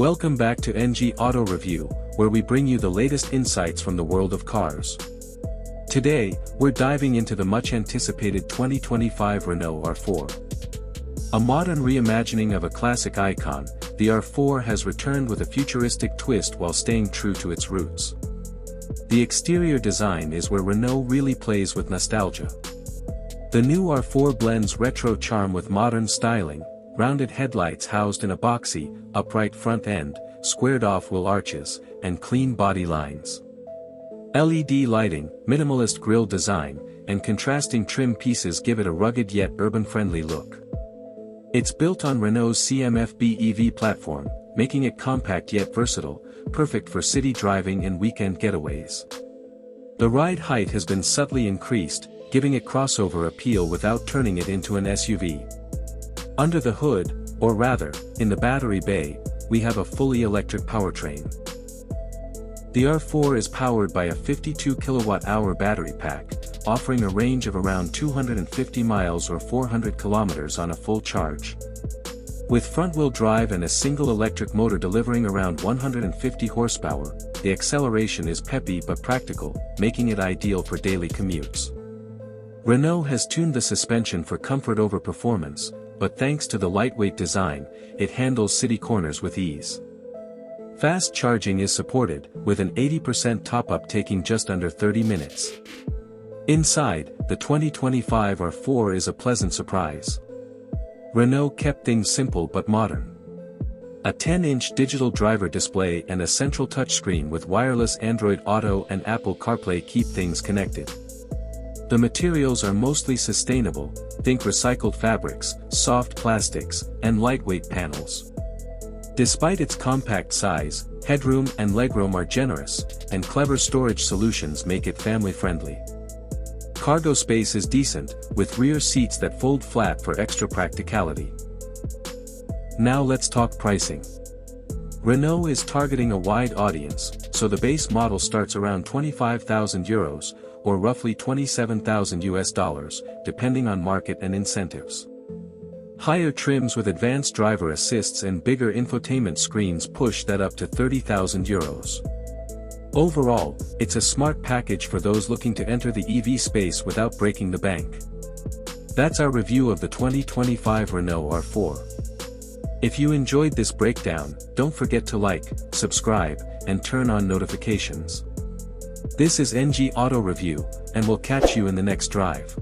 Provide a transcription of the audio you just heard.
Welcome back to NG Auto Review, where we bring you the latest insights from the world of cars. Today, we're diving into the much-anticipated 2025 Renault R4. A modern reimagining of a classic icon, the R4 has returned with a futuristic twist while staying true to its roots. The exterior design is where Renault really plays with nostalgia. The new R4 blends retro charm with modern styling, rounded headlights housed in a boxy, upright front end, squared-off wheel arches, and clean body lines. LED lighting, minimalist grille design, and contrasting trim pieces give it a rugged yet urban-friendly look. It's built on Renault's CMF-B EV platform, making it compact yet versatile, perfect for city driving and weekend getaways. The ride height has been subtly increased, giving it crossover appeal without turning it into an SUV. Under the hood, or rather, in the battery bay, we have a fully electric powertrain. The R4 is powered by a 52 kWh battery pack, offering a range of around 250 miles or 400 kilometers on a full charge. With front-wheel drive and a single electric motor delivering around 150 horsepower, the acceleration is peppy but practical, making it ideal for daily commutes. Renault has tuned the suspension for comfort over performance, but thanks to the lightweight design, it handles city corners with ease. Fast charging is supported, with an 80% top-up taking just under 30 minutes. Inside, the 2025 R4 is a pleasant surprise. Renault kept things simple but modern. A 10-inch digital driver display and a central touchscreen with wireless Android Auto and Apple CarPlay keep things connected. The materials are mostly sustainable, think recycled fabrics, soft plastics, and lightweight panels. Despite its compact size, headroom and legroom are generous, and clever storage solutions make it family-friendly. Cargo space is decent, with rear seats that fold flat for extra practicality. Now let's talk pricing. Renault is targeting a wide audience, so the base model starts around €25,000, or roughly $27,000, depending on market and incentives. Higher trims with advanced driver assists and bigger infotainment screens push that up to €30,000. Overall, it's a smart package for those looking to enter the EV space without breaking the bank. That's our review of the 2025 Renault R4. If you enjoyed this breakdown, don't forget to like, subscribe, and turn on notifications. This is NG Auto Review, and we'll catch you in the next drive.